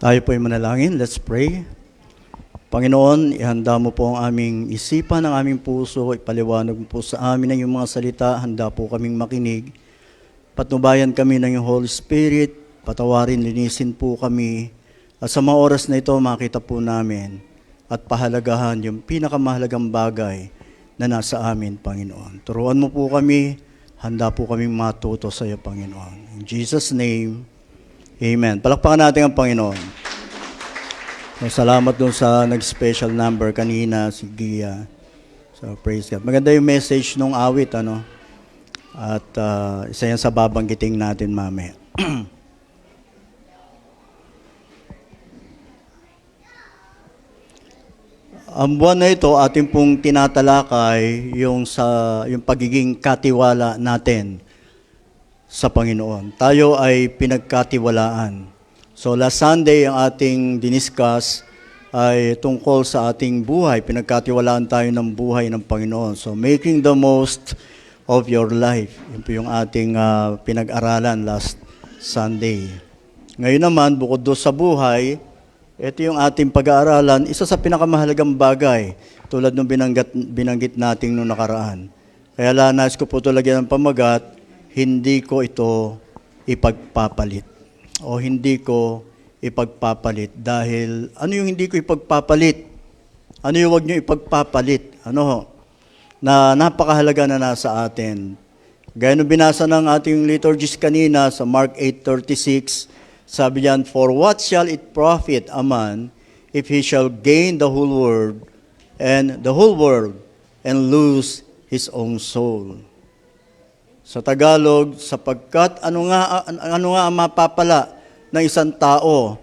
Tayo po ay manalangin. Let's pray. Panginoon, ihanda mo po ang aming isipan, ang aming puso, ipaliwanag mo po sa amin ang iyong mga salita, handa po kaming makinig. Patnubayan kami ng iyong Holy Spirit, patawarin, linisin po kami. At sa mga oras na ito, makita po namin at pahalagahan yung pinakamahalagang bagay na nasa amin, Panginoon. Turuan mo po kami, handa po kaming matuto sa iyo, Panginoon. In Jesus' name, Amen. Palakpakan natin ang Panginoon. Salamat doon sa nag-special number kanina, si Gia. So, praise God. Maganda yung message nung awit, ano? At isa yan sa babanggiting natin mamaya. Ang buwan na ito, ating pong tinatalakay yung pagiging katiwala natin sa Panginoon. Tayo ay pinagkatiwalaan. So last Sunday, ang ating diniscuss ay tungkol sa ating buhay. Pinagkatiwalaan tayo ng buhay ng Panginoon. So making the most of your life. Yun po yung ating pinag-aralan last Sunday. Ngayon naman, bukod doon sa buhay, ito yung ating pag-aaralan, isa sa pinakamahalagang bagay, tulad ng binanggit natin nung nakaraan. Kaya nais ko po ito lagyan ng pamagat, hindi ko ito ipagpapalit. O hindi ko ipagpapalit. Dahil, ano yung hindi ko ipagpapalit? Ano yung wag nyo ipagpapalit? Ano? Na napakahalaga na nasa atin. Gaya nung binasa ng ating liturgist kanina sa Mark 8:36, sabi diyan, "For what shall it profit a man if he shall gain the whole world and lose his own soul?" Sa Tagalog, sapagkat ano nga ang mapapala ng isang tao,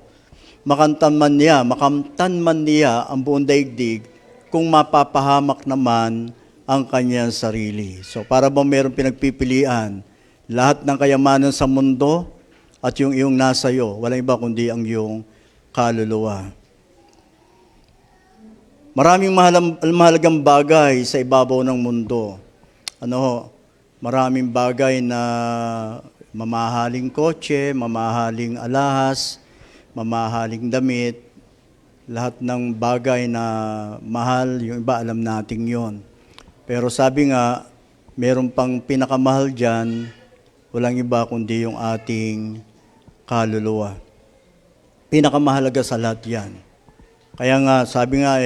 makamtan man niya ang buong daigdig kung mapapahamak naman ang kanyang sarili. So para bang mayroong pinagpipilian, lahat ng kayamanan sa mundo at yung iyong nasa iyo, walang iba kundi ang iyong kaluluwa. Maraming mahalagang bagay sa ibabaw ng mundo. Maraming bagay na mamahaling kotse, mamahaling alahas, mamahaling damit, lahat ng bagay na mahal, yung iba alam natin yon. Pero sabi nga, meron pang pinakamahal dyan, walang iba kundi yung ating kaluluwa. Pinakamahalaga sa lahat yan. Kaya nga, sabi nga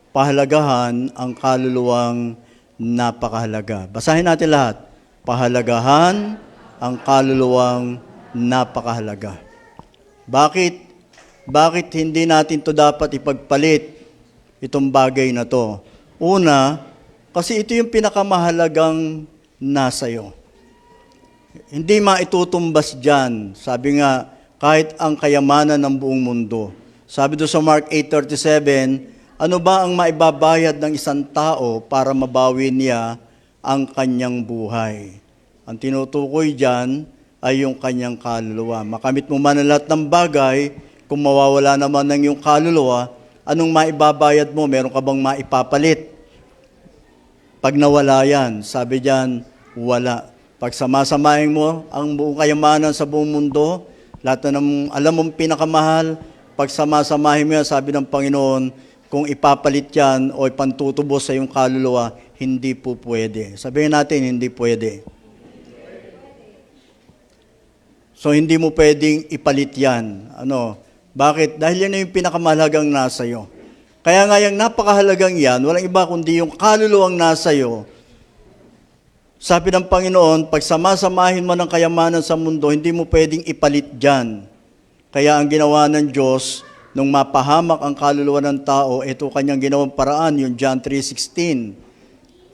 pahalagahan ang kaluluwang napakahalaga. Basahin natin lahat. Pahalagahan ang kaluluwang napakahalaga. Bakit hindi natin to dapat ipagpalit itong bagay na to? Una, kasi ito yung pinakamahalagang nasa iyo. Hindi maitutumbas dyan. Sabi nga, kahit ang kayamanan ng buong mundo. Sabi doon sa Mark 8:37, ano ba ang maibabayad ng isang tao para mabawi niya ang kanyang buhay? Ang tinutukoy dyan ay yung kanyang kaluluwa. Makamit mo man ang lahat ng bagay, kung mawawala naman ng iyong kaluluwa, anong maibabayad mo? Meron ka bang maipapalit? Pag nawala yan, sabi dyan, wala. Pag samasamahin mo ang buong kayamanan sa buong mundo, lahat na alam mong pinakamahal, pag samasamahin mo yan, sabi ng Panginoon, kung ipapalit yan o ipantutubos sa iyong kaluluwa, hindi po pwede. Sabihin natin, hindi pwede. So, hindi mo pwedeng ipalit yan. Bakit? Dahil yan yung pinakamahalagang nasa iyo. Kaya nga yung napakahalagang yan, walang iba kundi yung kaluluwang nasa iyo. Sabi ng Panginoon, pag samasamahin mo ng kayamanan sa mundo, hindi mo pwedeng ipalit dyan. Kaya ang ginawa ng Diyos, nung mapahamak ang kaluluwa ng tao, ito kanyang ginawang paraan, yung John 3:16.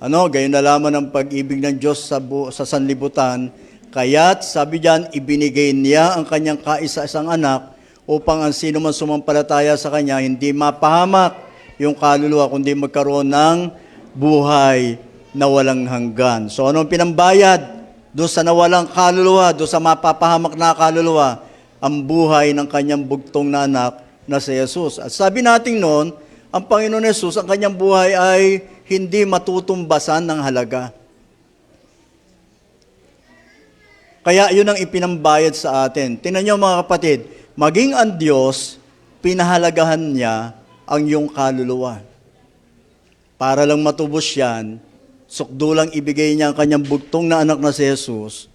Gayon na lamang ang pag-ibig ng Diyos sa sanlibutan. Kaya't, sabi diyan, ibinigay niya ang kanyang kaisa-isang anak upang ang sino man sumampalataya sa kanya, hindi mapahamak yung kaluluwa, kundi magkaroon ng buhay na walang hanggan. So, anong pinambayad doon sa nawalang kaluluwa, doon sa mapapahamak na kaluluwa? Ang buhay ng kanyang bugtong na anak na si Jesus. At sabi natin noon, ang Panginoon Jesus, ang kanyang buhay ay hindi matutumbasan ng halaga. Kaya yun ang ipinambayad sa atin. Tingnan niyo mga kapatid, maging ang Diyos pinahalagahan niya ang iyong kaluluwa. Para lang matubos yan, sukdulang ibigay niya ang kanyang bugtong na anak na si Jesus,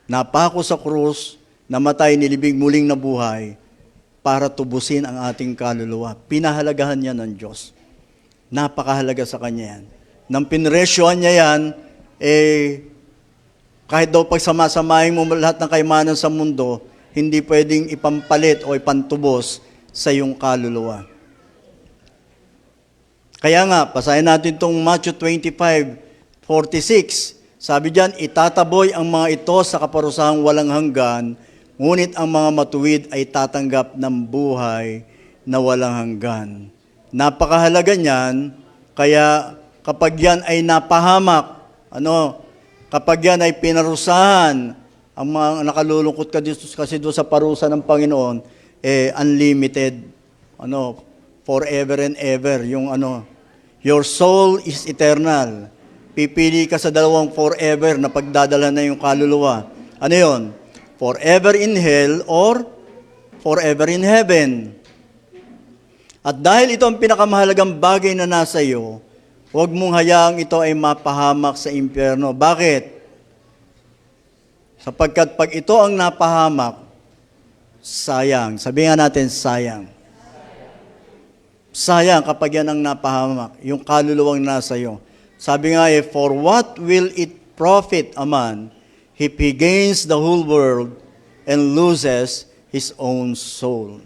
napako sa krus, namatay, nilibing muling nabuhay, para tubusin ang ating kaluluwa. Pinahalagahan niya ng Diyos. Napakahalaga sa kanya yan. Nang pinresyohan niya yan, kahit daw pagsamasamahin mo lahat ng kayamanan sa mundo, hindi pwedeng ipampalit o ipantubos sa iyong kaluluwa. Kaya nga, basahin natin itong Matthew 25:46. Sabi diyan, itataboy ang mga ito sa kaparusahang walang hanggan, ngunit ang mga matuwid ay tatanggap ng buhay na walang hanggan. Napakahalaga niyan, kaya kapag yan ay napahamak, kapag yan ay pinarusahan, ang mga nakalulungkot ka dito, kasi doon sa parusa ng Panginoon, unlimited, forever and ever, your soul is eternal. Pipili ka sa dalawang forever na pagdadala na yung kaluluwa. Ano yun? Forever in hell or forever in heaven. At dahil ito ang pinakamahalagang bagay na nasa iyo, huwag mong hayaang ito ay mapahamak sa impyerno. Bakit? Sapagkat pag ito ang napahamak, sayang. Sabihin nga natin, sayang. Sayang kapag yan ang napahamak, yung kaluluwang nasa iyo. Sabi nga for what will it profit a man if he gains the whole world and loses his own soul?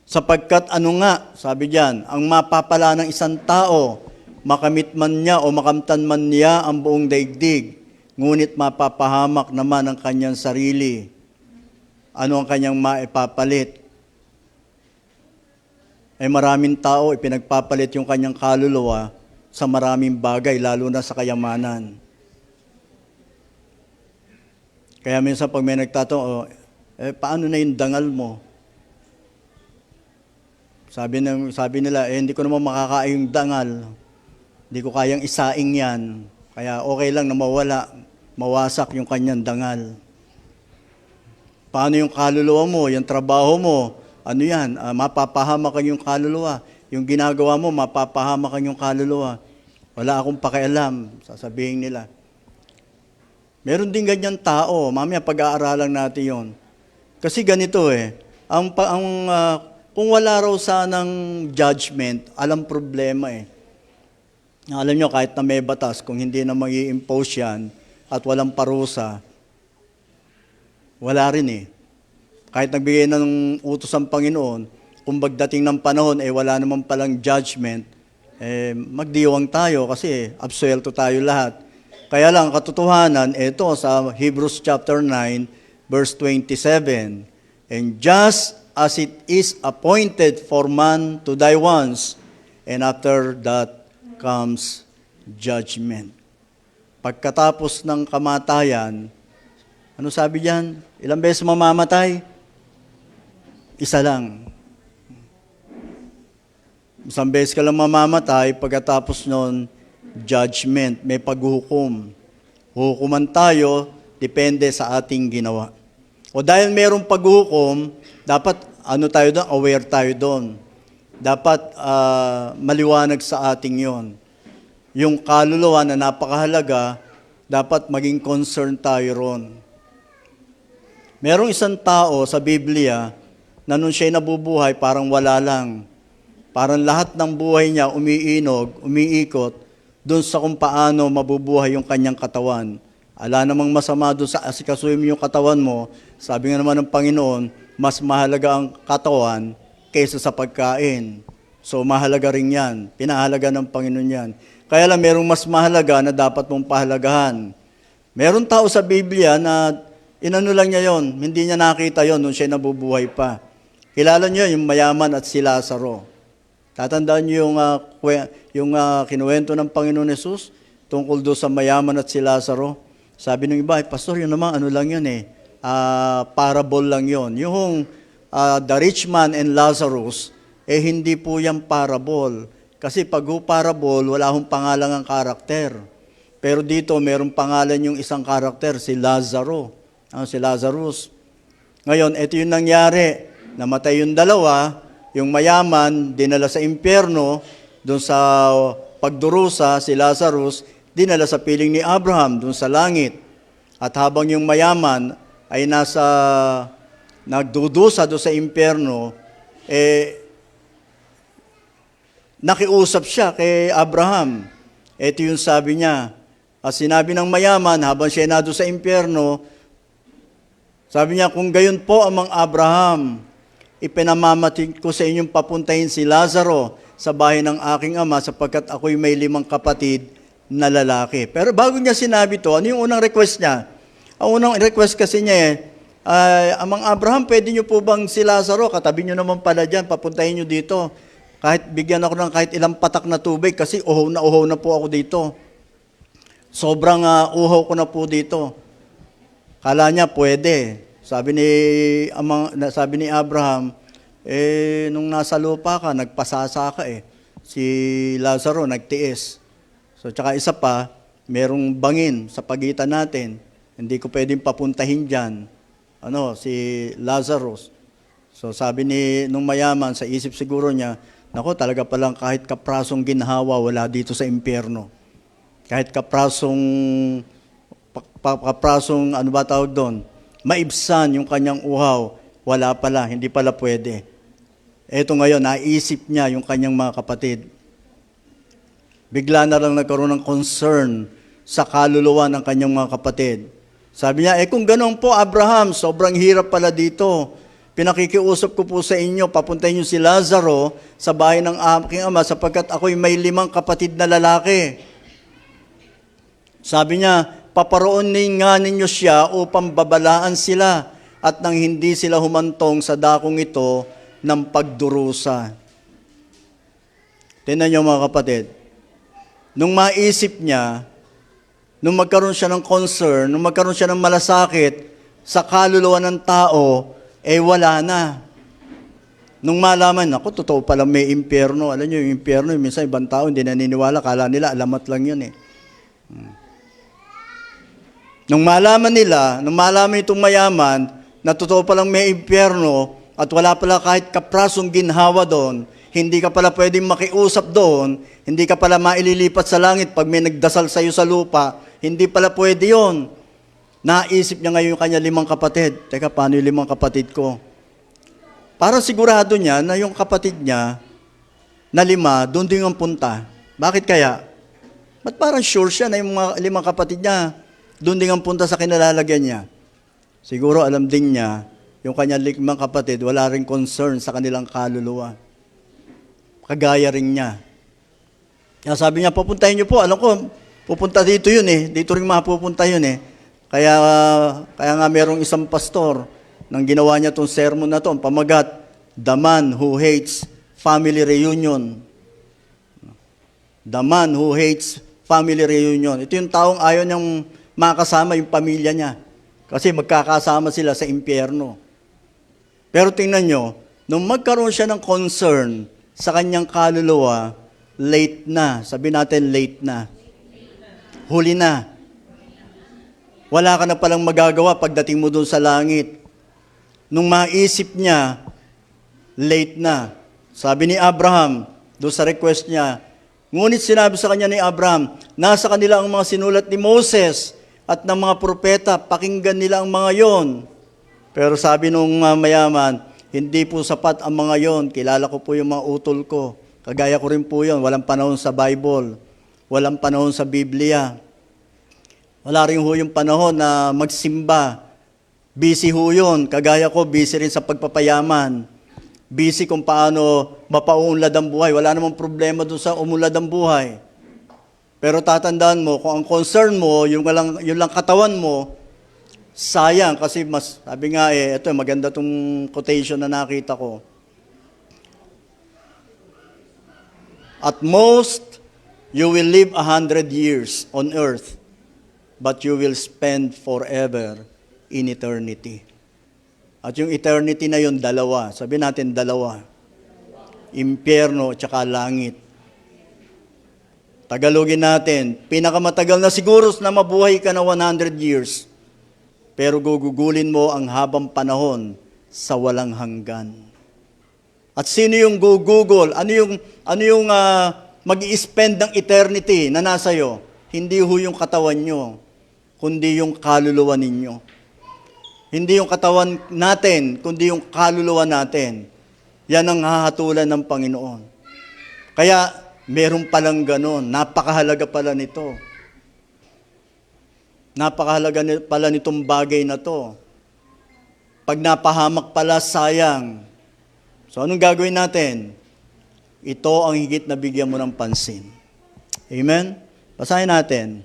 Sapagkat sabi diyan, ang mapapala ng isang tao, makamit man niya o makamtan man niya ang buong daigdig, ngunit mapapahamak naman ang kanyang sarili. Ano ang kanyang maipapalit? Maraming tao, ipinagpapalit yung kanyang kaluluwa sa maraming bagay, lalo na sa kayamanan. Kaya minsan pag may nagtatanong, paano na yung dangal mo? Sabi nila, hindi ko naman makakain yung dangal. Hindi ko kayang isaing yan. Kaya okay lang na mawasak yung kanyang dangal. Paano yung kaluluwa mo, yung trabaho mo? Ano yan? Mapapahamakan yung kaluluwa. Yung ginagawa mo, mapapahamakan yung kaluluwa. Wala akong pakialam, sasabihin nila. Meron din ganyan tao, mamaya pag-aaralan natin yon. Kasi ganito kung wala raw sanang judgment, alam problema Alam nyo, kahit na may batas, kung hindi na mag-i-impose yan at walang parusa, wala rin Kahit nagbigay ng utos ang Panginoon, kung pagdating ng panahon, wala naman palang judgment, magdiwang tayo kasi absuelto tayo lahat. Kaya lang, katotohanan, ito sa Hebrews chapter 9, verse 27, and just as it is appointed for man to die once, and after that comes judgment. Pagkatapos ng kamatayan, ano sabi diyan? Ilang beses mamamatay? Isa lang. Isang beses ka lang mamamatay, pagkatapos nun, judgment, may paghuhukom. Huhukuman tayo, depende sa ating ginawa. O dahil mayroong paghuhukom, dapat aware tayo doon. Dapat maliwanag sa ating yon. Yung kaluluwa na napakahalaga, dapat maging concern tayo ron. Merong isang tao sa Biblia na nung siya'y nabubuhay, parang wala lang. Parang lahat ng buhay niya umiikot doon sa kung paano mabubuhay yung kanyang katawan. Ala namang masama doon sa asikasuhin mo yung katawan mo. Sabi nga naman ng Panginoon, mas mahalaga ang katawan kaysa sa pagkain. So mahalaga rin yan. Pinahalaga ng Panginoon yan. Kaya lang merong mas mahalaga na dapat mong pahalagahan. Meron tao sa Biblia na inano lang niya yon, hindi niya nakita yon nung siya nabubuhay pa. Kilala niyo yung mayaman at si Lazaro. Tatandaan niyo yung kinuwento ng Panginoon Yesus tungkol doon sa mayaman at si Lazaro. Sabi ng iba, Pastor, yun naman, lang yun parable lang yun. Yung the rich man and Lazarus, hindi po yan parable. Kasi pag parable, wala hong pangalan ang karakter. Pero dito, mayroong pangalan yung isang karakter, si Lazaro. Si Lazarus. Ngayon, ito yung nangyari. Namatay yung dalawa, yung mayaman, dinala sa impyerno, doon sa pagdurusa, si Lazarus, dinala sa piling ni Abraham, doon sa langit. At habang yung mayaman ay nagdudusa doon sa impyerno, nakiusap siya kay Abraham. Ito yung sabi niya. At sinabi ng mayaman, habang siya nado sa impyerno, sabi niya, kung gayon po amang Abraham, ipinamamatin ko sa inyong papuntahin si Lazaro sa bahay ng aking ama sapagkat ako'y may 5 kapatid na lalaki. Pero bago niya sinabi to, ano yung unang request niya? Ang unang request kasi niya amang Abraham, pwede niyo po bang si Lazaro, katabi niyo naman pala dyan, papuntahin niyo dito. Kahit bigyan ako ng kahit ilang patak na tubig kasi uhaw na po ako dito. Sobrang uhaw ko na po dito. Kala niya pwede. Sabi ni Abraham, nung nasa lupa ka, nagpasasa ka Si Lazaro nagtiis. So tsaka isa pa, merong bangin sa pagitan natin. Hindi ko pwedeng papuntahin diyan. Si Lazarus. So sabi nung mayaman, sa isip siguro niya, nako, talaga palang kahit kaprasong ginhawa, wala dito sa impyerno. Kahit kaprasong maibsan yung kanyang uhaw, wala pala, hindi pala pwede. Eto ngayon, naisip niya yung kanyang mga kapatid. Bigla na lang nagkaroon ng concern sa kaluluwa ng kanyang mga kapatid. Sabi niya, kung ganun po, Abraham, sobrang hirap pala dito. Pinakikiusap ko po sa inyo, papuntahin niyo si Lazaro sa bahay ng aking ama sapagkat ako'y may 5 kapatid na lalaki. Sabi niya, paparoonin nga ninyo siya upang babalaan sila at nang hindi sila humantong sa dakong ito ng pagdurusa. Tingnan niyo mga kapatid, nung maisip niya, nung magkaroon siya ng concern, nung magkaroon siya ng malasakit sa kaluluwa ng tao, wala na. Nung malaman, totoo pala may impyerno. Alam niyo, yung impyerno, minsan ibang tao hindi naniniwala, kala nila alamat lang yun Nung malaman itong mayaman, na totoo palang may impyerno, at wala pala kahit kaprasong ginhawa doon, hindi ka pala pwedeng makiusap doon, hindi ka pala maililipat sa langit pag may nagdasal sa iyo sa lupa, hindi pala pwede yon. Naisip niya ngayon yung kanya 5 kapatid. Teka, paano yung 5 kapatid ko? Para sigurado niya na yung kapatid niya na 5, doon din ang punta. Bakit kaya? Ba't parang sure siya na yung mga 5 kapatid niya, doon din ang punta sa kinalalagyan niya? Siguro alam din niya, yung kanya 5 kapatid, wala rin concern sa kanilang kaluluwa. Kagaya rin niya. Kaya sabi niya, papuntahin niyo po. Alam ko, pupunta dito yun Dito rin mapupunta yun Kaya nga merong isang pastor nang ginawa niya itong sermon na ito, ang pamagat, The Man Who Hates Family Reunion. The Man Who Hates Family Reunion. Ito yung taong ayaw niyang makasama yung pamilya niya. Kasi magkakasama sila sa impyerno. Pero tingnan nyo, nung magkaroon siya ng concern sa kanyang kaluluwa, late na. Sabi natin, late na. Huli na. Wala ka na palang magagawa pagdating mo doon sa langit. Nung maisip niya, late na. Sabi ni Abraham, doon sa request niya, ngunit sinabi sa kanya ni Abraham, nasa kanila ang mga sinulat ni Moses at ng mga propeta, pakinggan nila ang mga yon. Pero sabi nung mayaman, hindi po sapat ang mga yon, kilala ko po yung mga utol ko. Kagaya ko rin po yon, walang panahon sa Bible, walang panahon sa Biblia. Wala rin ho yung panahon na magsimba. Busy ho yun. Kagaya ko, busy rin sa pagpapayaman. Busy kung paano mapaunlad ang buhay. Wala namang problema dun sa umulad ang buhay. Pero tatandaan mo, kung ang concern mo, yung lang katawan mo, sayang. Kasi sabi nga ito, maganda tong quotation na nakita ko. At most, you will live 100 years on earth, but you will spend forever in eternity. At yung eternity na yun, 2. Sabi natin 2. Impyerno at saka langit. Tagalogin natin, pinakamatagal na siguro na mabuhay ka na 100 years. pero gugugulin mo ang habang panahon sa walang hanggan. At sino yung gugugol? Ano yung mag-i-spend ng eternity na nasa iyo? Hindi ho yung katawan nyo, kundi yung kaluluwa ninyo. Hindi yung katawan natin, kundi yung kaluluwa natin. Yan ang hahatulan ng Panginoon. Kaya, meron palang ganon. Napakahalaga pala nito. Napakahalaga pala nitong bagay na to. Pag napahamak pala, sayang. So, anong gagawin natin? Ito ang higit na bigyan mo ng pansin. Amen? Basahin natin.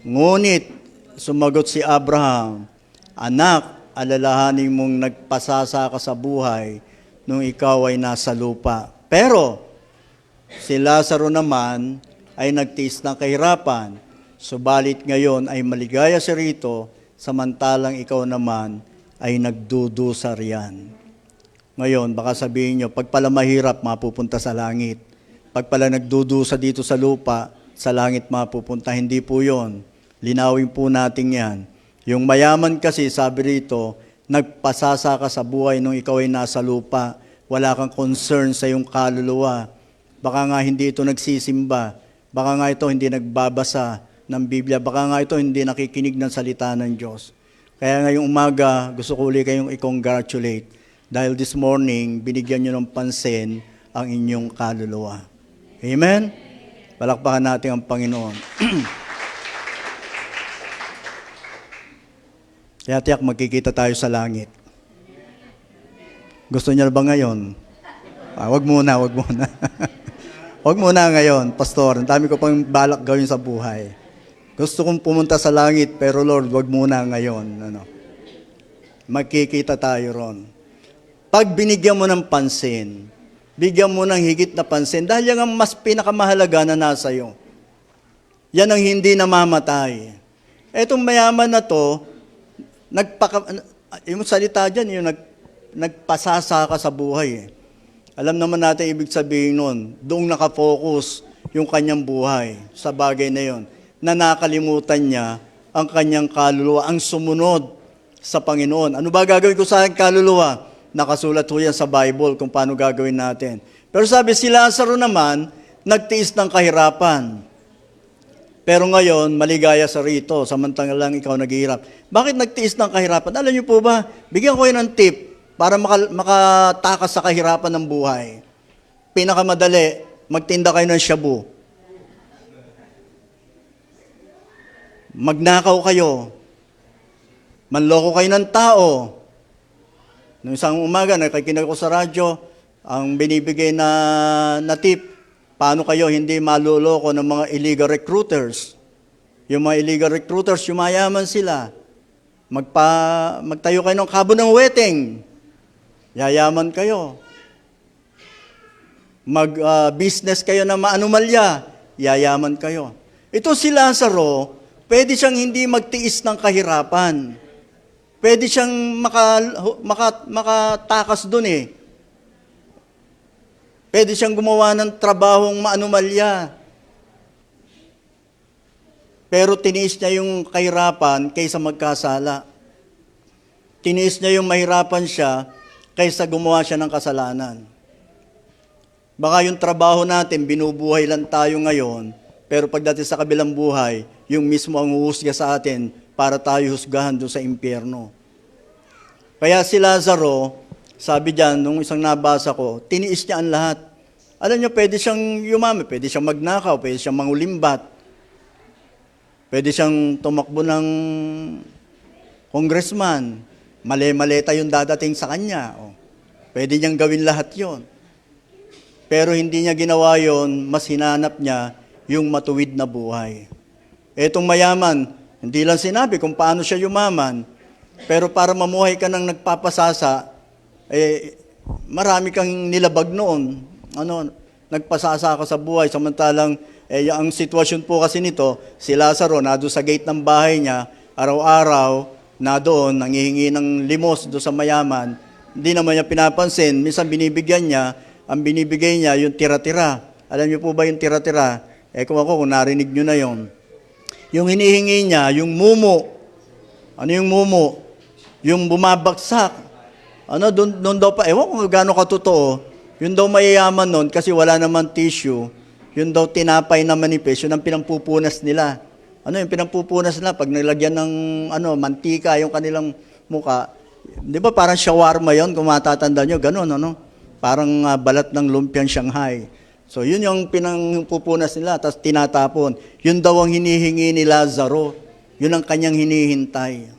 Ngunit, sumagot si Abraham, Anak, alalahanin mong nagpasasa ka sa buhay nung ikaw ay nasa lupa. Pero, si Lazaro naman ay nagtiis ng kahirapan. Subalit ngayon ay maligaya siya rito, samantalang ikaw naman ay nagdudusa riyan. Ngayon, baka sabihin nyo, pag pala mahirap, mapupunta sa langit. Pag pala nagdudusa dito sa lupa, sa langit mapupunta. Hindi po yon. Linawin po natin yan. Yung mayaman kasi, sabi rito, nagpasasa ka sa buhay nung ikaw ay nasa lupa. Wala kang concern sa iyong kaluluwa. Baka nga hindi ito nagsisimba. Baka nga ito hindi nagbabasa ng Biblia. Baka nga ito hindi nakikinig ng salita ng Diyos. Kaya ngayong umaga, gusto ko ulit kayong i-congratulate. Dahil this morning, binigyan nyo ng pansin ang inyong kaluluwa. Amen? Palakpakan natin ang Panginoon. Kaya tiyak, magkikita tayo sa langit. Gusto niyo ba ngayon? Wag muna. Wag muna ngayon, Pastor. Ang dami ko pang balak gawin sa buhay. Gusto kong pumunta sa langit, pero Lord, wag muna ngayon. Magkikita tayo ron. Pag binigyan mo ng pansin, bigyan mo ng higit na pansin, dahil yan ang mas pinakamahalaga na nasa iyo. Yan ang hindi namamatay. Etong mayaman na to, yung salita dyan, yung nagpasasa ka sa buhay. Alam naman natin ibig sabihin nun, doong nakafocus yung kanyang buhay sa bagay na yon, na nakalimutan niya ang kanyang kaluluwa, ang sumunod sa Panginoon. Ano ba gagawin ko sa aking kaluluwa? Nakasulat ho yan sa Bible kung paano gagawin natin. Pero sabi, si Lazaro naman, nagtiis ng kahirapan. Pero ngayon, maligaya sa rito, samantalang ikaw naghihirap. Bakit nagtiis ng kahirapan? Alam niyo po ba, bigyan ko kayo ng tip para makatakas sa kahirapan ng buhay. Pinakamadali, magtinda kayo ng shabu. Magnakaw kayo. Manloko kayo ng tao. Noong isang umaga, nakikinig ko sa radyo, ang binibigay na tip, paano kayo hindi maluloko ng mga illegal recruiters? Yung mga illegal recruiters, yumayaman sila. Magtayo kayo ng kabo ng wedding. Yayaman kayo. Mag-business kayo na maanumalya. Yayaman kayo. Ito si Lazaro, pwede siyang hindi magtiis ng kahirapan. Pwede siyang makatakas dun eh. Pwede siyang gumawa ng trabahong maanumalya. Pero tiniis niya yung kahirapan kaysa magkasala. Tiniis niya yung mahirapan siya kaysa gumawa siya ng kasalanan. Baka yung trabaho natin, binubuhay lang tayo ngayon, pero pagdating sa kabilang buhay, yung mismo ang huhusga sa atin para tayo husgahan doon sa impyerno. Kaya si Lazaro, sabi diyan, nung isang nabasa ko, tiniis niya ang lahat. Alam niyo, pwede siyang yumami, pwede siyang magnakaw, pwede siyang mangulimbat, pwede siyang tumakbo ng congressman, mali-maleta yung dadating sa kanya. Pwede niyang gawin lahat yon. Pero hindi niya ginawa yon, mas hinanap niya yung matuwid na buhay. Etong mayaman, hindi lang sinabi kung paano siya yumaman, pero para mamuhay ka ng nagpapasasa, marami kang nilabag noon. Nagpasasa ka sa buhay, samantalang ang sitwasyon po kasi nito, si Lazaro na doon sa gate ng bahay niya, araw-araw na doon, nangihingi ng limos doon sa mayaman, hindi naman niya pinapansin, minsan binibigyan niya, ang binibigay niya yung tira-tira. Alam niyo po ba yung tira-tira? Kung narinig niyo na yon. Yung hinihingi niya, yung mumo, Ano yung mumu? Yung bumabagsak. Ano, doon daw pa, ewan kung gaano katotoo, yun daw mayayaman nun kasi wala naman tissue, yun daw tinapay na manipis, yun ang pinampupunas nila. Ano yung pinampupunas nila? Pag nilagyan ng mantika yung kanilang muka, di ba parang shawarma yun, kung matatanda nyo, ganun, ano? Parang balat ng lumpiang Shanghai. So yun yung pinampupunas nila, tapos tinatapon. Yun daw ang hinihingi ni Lazaro. Yun ang kanyang hinihintay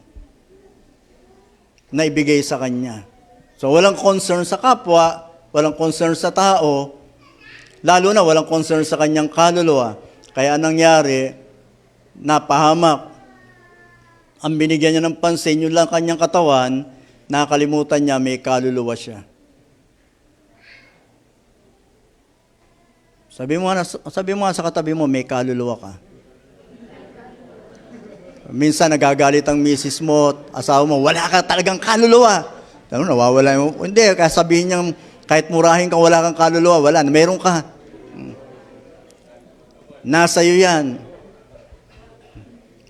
na ibigay sa kanya. So walang concern sa kapwa, walang concern sa tao, lalo na walang concern sa kanyang kaluluwa. Kaya anong nangyari, napahamak. Ang binigyan niya ng pansin, yun lang kanyang katawan, nakalimutan niya may kaluluwa siya. Sabi mo nga sa katabi mo, may kaluluwa ka. Minsan nagagalit ang misis mo, asawa mo, wala ka talagang kaluluwa. Ano, nawawala mo. Hindi, kaya sabihin niya, kahit murahin ka, wala kang kaluluwa, wala, meron ka. Nasa iyo yan.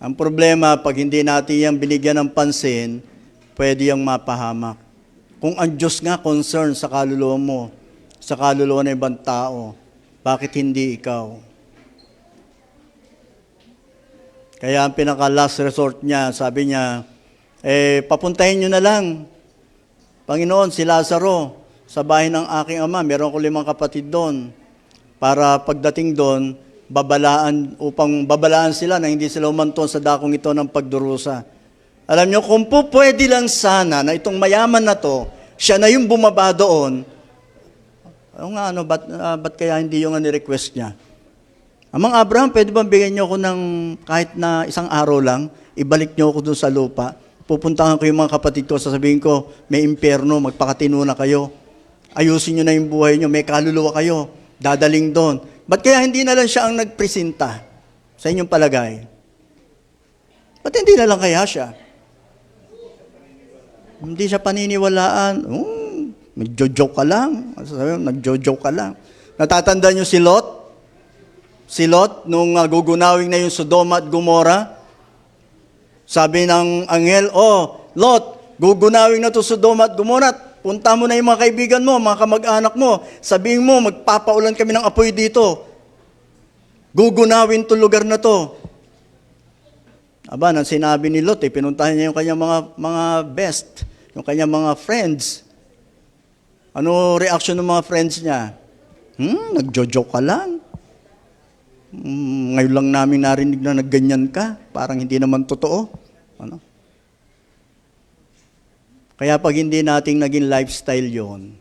Ang problema, pag hindi natin yan binigyan ng pansin, pwede yung mapahamak. Kung ang Diyos nga concern sa kaluluwa mo, sa kaluluwa ng ibang tao, bakit hindi ikaw? Kaya ang pinaka-last resort niya, sabi niya, papuntahin niyo na lang, Panginoon, si Lazaro, sa bahay ng aking ama, meron ko 5 kapatid doon, para pagdating doon, upang babalaan sila na hindi sila umanton sa dakong ito ng pagdurusa. Alam niyo, kung po pwede lang sana na itong mayaman na to, siya na yung bumaba doon, ba't kaya hindi yung ni-request niya? Amang Abraham, pwede bang bigyan niyo ako ng kahit na 1 araw lang, ibalik niyo ako doon sa lupa, pupuntahan ko yung mga kapatid ko, sasabihin ko, may impyerno, magpakatino na kayo, ayusin niyo na yung buhay niyo, may kaluluwa kayo, dadaling doon. Ba't kaya hindi na lang siya ang nagpresenta sa inyong palagay? Ba't hindi na lang kaya siya? Hindi siya paniniwalaan. Nagjo-joke ka lang. Nagjo-joke ka lang. Natatanda niyo si Lot? Si Lot, nung gugunawing na yung Sodoma at Gomora, sabi ng anghel, Lot, gugunawing na to Sodoma at Gomora, punta mo na yung mga kaibigan mo, mga kamag-anak mo, sabihin mo, magpapaulan kami ng apoy dito. Gugunawin to lugar na to. Aba, nang sinabi ni Lot, pinuntahan niya yung kanyang mga best, yung kanyang mga friends. Ano reaction ng mga friends niya? Nagjo-joke ka lang. Ngayon lang namin narinig na nagganyan ka, parang hindi naman totoo. Ano? Kaya pag hindi nating naging lifestyle yon,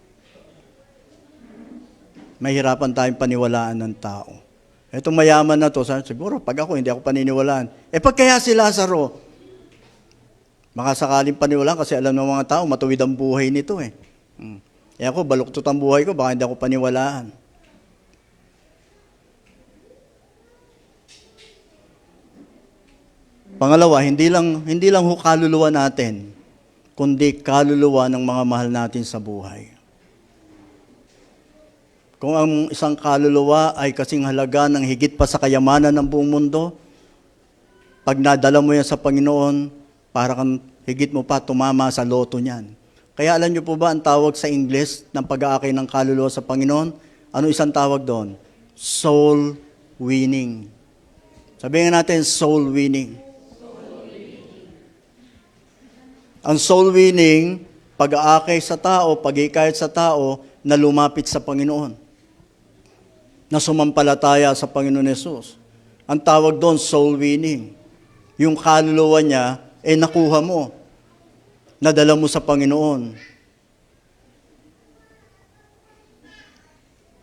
mahirapan tayong paniwalaan ng tao. Itong mayaman na to, siguro pag ako, hindi ako paniniwalaan. Pag kaya si Lazaro, makasakaling paniwalaan kasi alam ng mga tao, matuwid ang buhay nito eh. Ako, baluktot ang buhay ko, baka hindi ako paniwalaan. Pangalawa, hindi lang kaluluwa natin, kundi kaluluwa ng mga mahal natin sa buhay. Kung ang isang kaluluwa ay kasing halaga ng higit pa sa kayamanan ng buong mundo, pag nadala mo yan sa Panginoon, parang higit mo pa tumama sa loto niyan. Kaya alam niyo po ba ang tawag sa English ng pag-aakay ng kaluluwa sa Panginoon? Ano isang tawag doon? Soul winning. Sabihin natin, soul winning. Ang soul winning, pag-aakay sa tao, pag-ikayat sa tao na lumapit sa Panginoon. Na sumampalataya sa Panginoon Yesus. Ang tawag doon, soul winning. Yung kaluluwa niya, nakuha mo. Nadala mo sa Panginoon.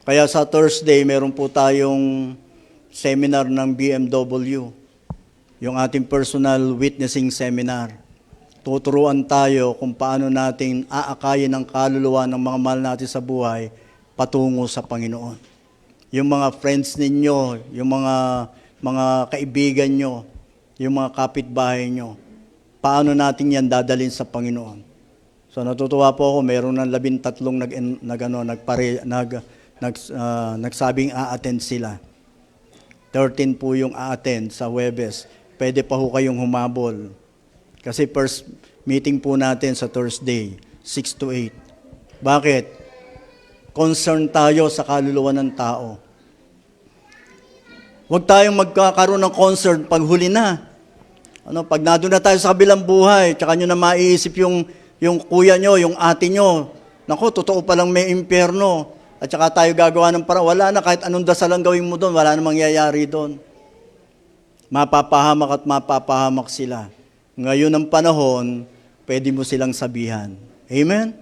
Kaya sa Thursday, meron po tayong seminar ng BMW. Yung ating personal witnessing seminar. Tuturuan tayo kung paano natin aakayin ang kaluluwa ng mga mahal natin sa buhay patungo sa Panginoon. Yung mga friends ninyo, yung mga kaibigan nyo, yung mga kapitbahay nyo, paano natin yan dadalhin sa Panginoon. So natutuwa po ako, meron ng 13 nagsabing a-attend sila. 13 po yung a-attend sa Huwebes. Pwede pa ho kayong humabol. Kasi first meeting po natin sa Thursday, 6 to 8. Bakit? Concern tayo sa kaluluwa ng tao. Huwag tayong magkakaroon ng concern pag huli na. Pag nandun na tayo sa kabilang buhay, tsaka nyo na maiisip yung kuya nyo, yung ate nyo, naku, totoo palang may impyerno. At saka tayo gagawa ng parang, wala na, kahit anong dasal ang gawin mo doon, wala na mangyayari doon. Mapapahamak at mapapahamak sila. Ngayon ang panahon, pwede mo silang sabihan. Amen?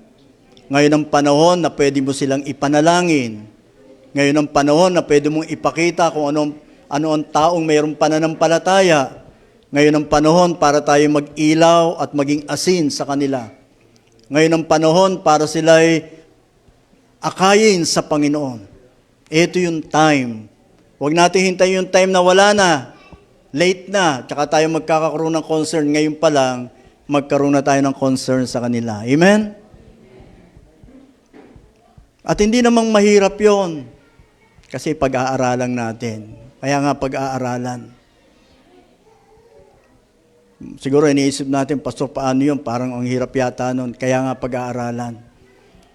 Ngayon ang panahon na pwede mo silang ipanalangin. Ngayon ang panahon na pwede mong ipakita kung ano ang taong mayroong pananampalataya. Ngayon ang panahon para tayo mag-ilaw at maging asin sa kanila. Ngayon ang panahon para sila'y akayin sa Panginoon. Ito yung time. Huwag natin hintayin yung time na wala na. Late na, tsaka tayo magkakaroon ng concern. Ngayon pa lang, magkaroon na tayo ng concern sa kanila. Amen? At hindi namang mahirap yon, kasi pag-aaralan natin. Kaya nga pag-aaralan. Siguro iniisip natin, Pastor, paano yun? Parang ang hirap yata nun. Kaya nga pag-aaralan.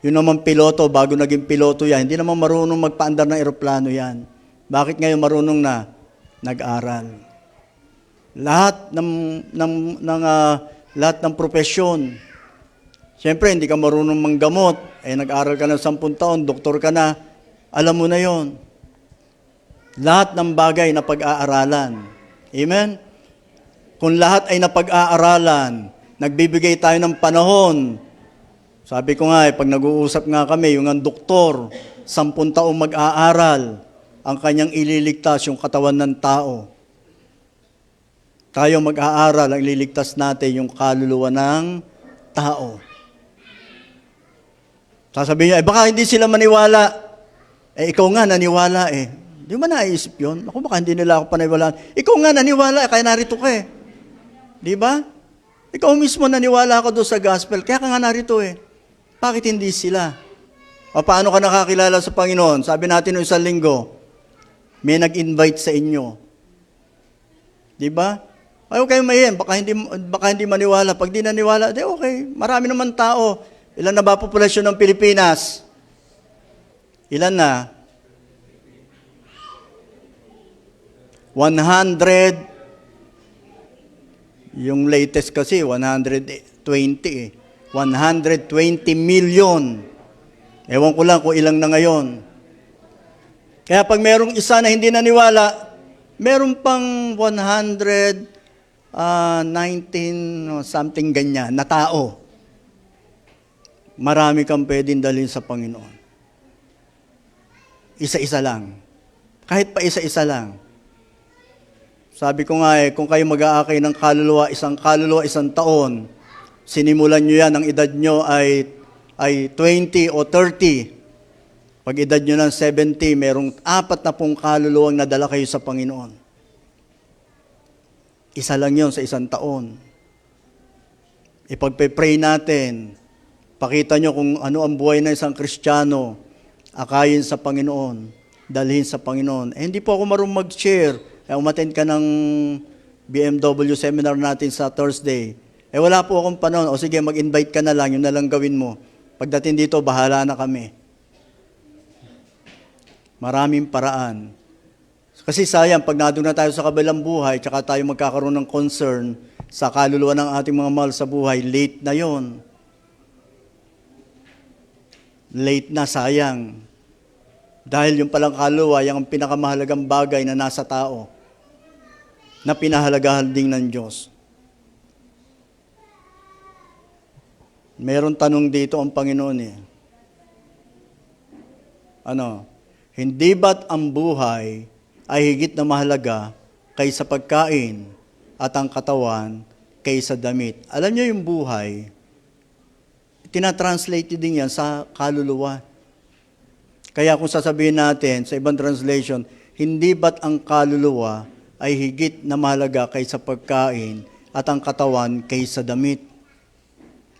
Yun naman piloto, bago naging piloto yan, hindi naman marunong magpaandar ng eroplano yan. Bakit ngayon marunong na? Nag-aral. Lahat ng profesyon. Siyempre, hindi ka marunong manggamot. Nag-aral ka ng 10 taon, doktor ka na. Alam mo na yon. Lahat ng bagay na pag-aaralan. Amen? Kung lahat ay napag-aaralan, nagbibigay tayo ng panahon. Sabi ko nga, pag nag-uusap nga kami, yung ang doktor, 10 taong mag-aaral, ang kanyang ililigtas yung katawan ng tao. Tayo mag-aaral, ang ililigtas natin yung kaluluwa ng tao. Sasabihin niya, baka hindi sila maniwala. Ikaw nga naniwala eh. Di ba naisip yun? Ako baka hindi nila ako paniwalaan. Ikaw nga naniwala, kaya narito ka eh. Di ba? Ikaw mismo naniwala ka doon sa gospel, kaya ka nga narito eh. Bakit hindi sila? O paano ka nakakilala sa Panginoon? Sabi natin noong isang linggo, may nag-invite sa inyo. Di ba? Ayaw kayo mayin, baka hindi maniwala. Pag di naniwala, di okay. Marami naman tao. Ilan na ba populasyon ng Pilipinas? Ilan na? 100. Yung latest kasi, 120 eh. 120 million. Ewan ko lang kung ilang na ngayon. Kaya pag merong isa na hindi naniwala, meron pang 119 something ganyan na tao. Marami kang pwedeng dalhin sa Panginoon. Isa-isa lang. Kahit pa isa-isa lang. Sabi ko nga kung kayo mag-aakay ng kaluluwa, isang taon, sinimulan nyo yan, ang edad nyo ay 20 o 30. Pag edad nyo ng 70, merong 40 kaluluwang nadala kayo sa Panginoon. Isa lang yon sa isang taon. Ipagpe-pray natin. Pakita nyo kung ano ang buhay ng isang Kristiyano. Akayin sa Panginoon. Dalhin sa Panginoon. Hindi po ako marunong mag-share. Umattend ka ng BMW seminar natin sa Thursday. Wala po akong panahon. O sige, mag-invite ka na lang. Yun na lang gawin mo. Pagdating dito, bahala na kami. Maraming paraan. Kasi sayang, pag nadun na tayo sa kabilang buhay, tsaka tayo magkakaroon ng concern sa kaluluwa ng ating mga mahal sa buhay, late na yon. Late na, sayang. Dahil yung palang kaluluwa, yung pinakamahalagang bagay na nasa tao, na pinahalagahan din ng Diyos. Meron tanong dito ang Panginoon eh. Hindi ba't ang buhay ay higit na mahalaga kaysa pagkain at ang katawan kaysa damit? Alam niyo yung buhay, tinatranslate din yan sa kaluluwa. Kaya kung sasabihin natin sa ibang translation, hindi ba't ang kaluluwa ay higit na mahalaga kaysa pagkain at ang katawan kaysa damit?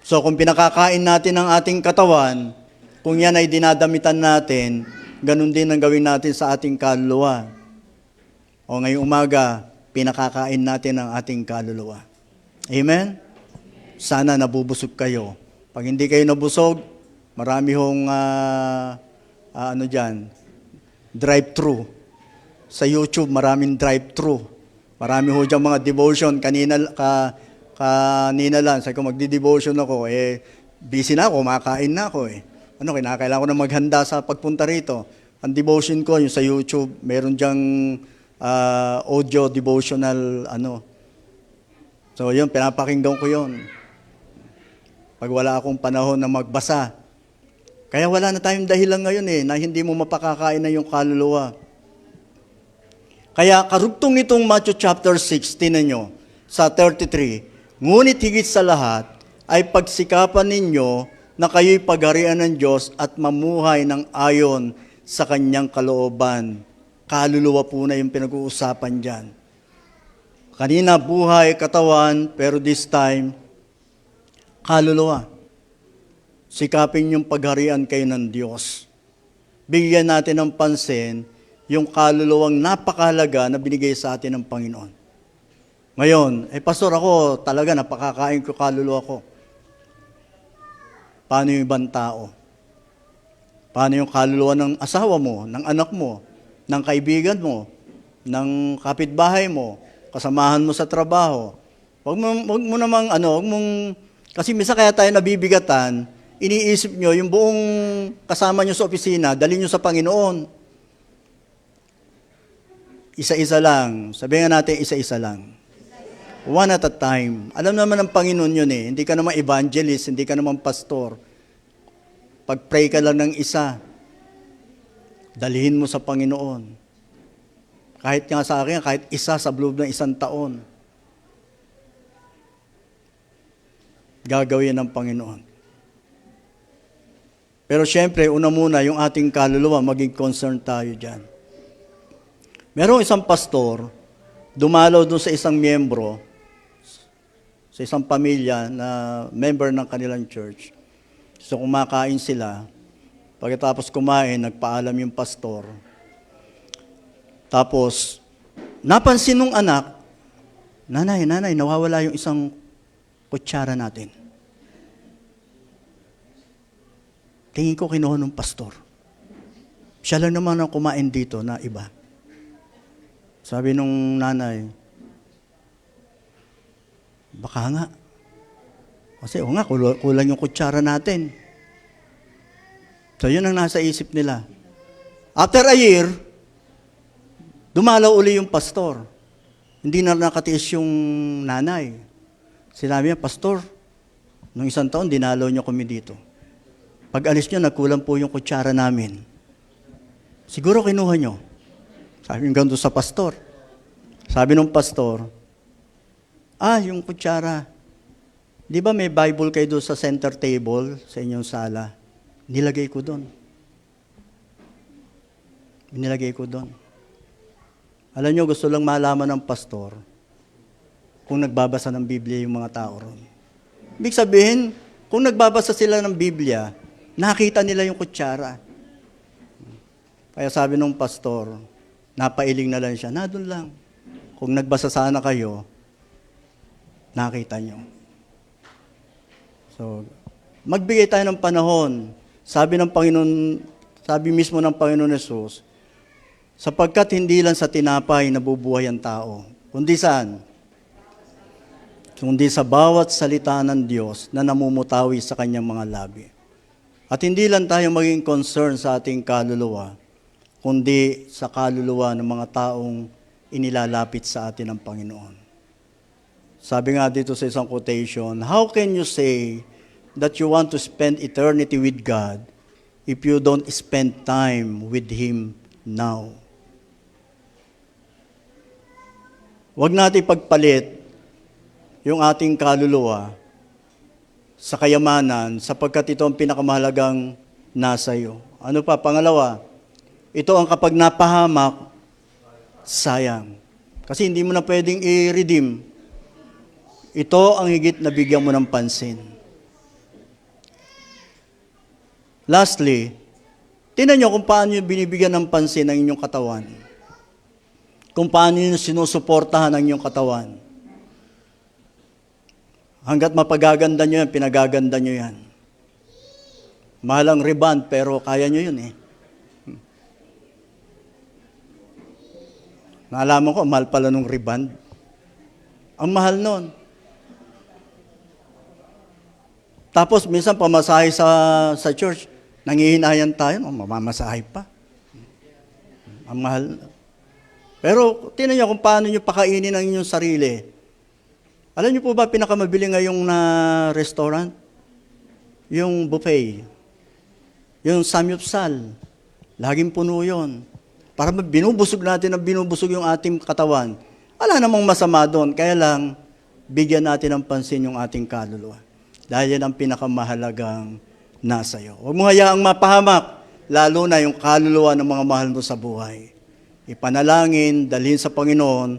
So kung pinakakain natin ang ating katawan, kung yan ay dinadamitan natin, ganun din ang gawin natin sa ating kaluluwa. O ngayong umaga, pinakakain natin ang ating kaluluwa. Amen? sana nabubusog kayo. Pag hindi kayo nabusog, marami hong drive-thru. Sa YouTube, maraming drive-thru. Marami ho dyan mga devotion. Kanina lang, sabi ko magdi-devotion ako, busy na ako, makain na ako kinakailangan ko na maghanda sa pagpunta rito. Ang devotion ko, yung sa YouTube, meron dyang audio devotional, So yun, pinapakinggan ko yun. Pag wala akong panahon na magbasa. Kaya wala na tayong dahilan ngayon na hindi mo mapakakain na yung kaluluwa. Kaya karugtong nitong Matthew chapter 6, tinan nyo, sa 33, ngunit higit sa lahat ay pagsikapan ninyo na kayo'y pagharian ng Diyos at mamuhay ng ayon sa kanyang kalooban. Kaluluwa po na yung pinag-uusapan dyan. Kanina buhay, katawan, pero this time, kaluluwa. Sikapin yung pagharian kayo ng Diyos. Bigyan natin ng pansin yung kaluluwang napakahalaga na binigay sa atin ng Panginoon. Ngayon, pastor, ako talaga napakakain ko kaluluwa ko. Paano yung ibang tao? Paano yung kaluluwa ng asawa mo, ng anak mo, ng kaibigan mo, ng kapitbahay mo, kasamahan mo sa trabaho? Wag mo namang kasi minsan kaya tayo nabibigatan, iniisip nyo, yung buong kasama nyo sa opisina, dali nyo sa Panginoon. Isa-isa lang. Sabihin natin, isa-isa lang. One at a time. Alam naman ng Panginoon yun Hindi ka naman evangelist, hindi ka naman pastor. Pag-pray ka lang ng isa, dalhin mo sa Panginoon. Kahit nga sa akin, kahit isa sa loob ng 1 taon. Gagawin ng Panginoon. Pero syempre, una muna, yung ating kaluluwa, maging concerned tayo dyan. Merong isang pastor, dumalaw doon sa isang miyembro, sa isang pamilya na member ng kanilang church. So kumakain sila. Pagkatapos kumain, nagpaalam yung pastor. Tapos, napansin nung anak, Nanay, nawawala yung isang kutsara natin. Tingin ko kinuha ng pastor. Siya lang naman ang kumain dito na iba. Sabi nung nanay, baka nga. Kasi kulang yung kutsara natin. So yun ang nasa isip nila. After a year, dumalaw uli yung pastor. Hindi na nakatiis yung nanay. Sinabi niya, Pastor, nung 1 taon, dinalaw niyo kami dito. Pag alis niyo, nagkulang po yung kutsara namin. Siguro kinuha niyo. Sabi yung ganito sa pastor. Sabi nung pastor, yung kutsara. Di ba may Bible kayo doon sa center table sa inyong sala? Nilagay ko doon. Nilagay ko doon. Alam niyo, gusto lang malaman ng pastor kung nagbabasa ng Biblia yung mga tao ron. Ibig sabihin, kung nagbabasa sila ng Biblia, nakita nila yung kutsara. Kaya sabi nung pastor, napailing na lang siya, doon lang. Kung nagbasa sana kayo, nakita nyo. So, magbigay tayo ng panahon. Sabi mismo ng Panginoon Yesus, sapagkat hindi lang sa tinapay nabubuhay ang tao, kundi saan? Kundi sa bawat salita ng Diyos na namumutawi sa kanyang mga labi. At hindi lang tayo maging concern sa ating kaluluwa, kundi sa kaluluwa ng mga taong inilalapit sa atin ng Panginoon. Sabi nga dito sa isang quotation, how can you say that you want to spend eternity with God if you don't spend time with Him now? Huwag natin pagpalit yung ating kaluluwa sa kayamanan sapagkat ito ang pinakamahalagang nasa iyo. Ano pa? Pangalawa, ito ang kapag napahamak, sayang. Kasi hindi mo na pwedeng i-redeem. Ito ang higit na bigyan mo ng pansin. Lastly, tingnan nyo kung paano nyo binibigyan ng pansin ang inyong katawan. Kung paano nyo sinusuportahan ang inyong katawan. Hanggat mapagaganda nyo yan, pinagaganda nyo yan. Mahal ang rebound, pero kaya nyo yun eh. Naalaman ko, mahal pala nung rebound. Ang mahal nun. Tapos minsan pamasahe sa church, nangihinayan tayo, mamamasahe pa. Ang mahal. Pero tingnan niyo kung paano niyo pakainin ang inyong sarili. Alam niyo po ba pinakamabili ngayong na restaurant? Yung buffet. Yung samyupsal. Laging puno yun. Para binubusog natin ang binubusog yung ating katawan. Wala namang masama doon. Kaya lang, bigyan natin ng pansin yung ating kaluluwa. Dahil yan ang pinakamahalagang nasa iyo. Huwag mo hayaang mapahamak, lalo na yung kaluluwa ng mga mahal mo sa buhay. Ipanalangin, dalhin sa Panginoon,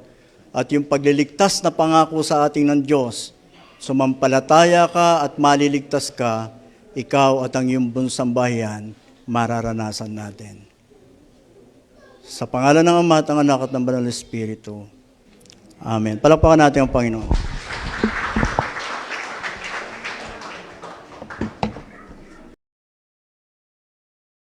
at yung pagliligtas na pangako sa ating ng Diyos, sumampalataya ka at maliligtas ka, ikaw at ang iyong bunsang bayan, mararanasan natin. Sa pangalan ng Ama at ng Anak at ng Banal na Espiritu. Amen. Palakpakan natin ang Panginoon.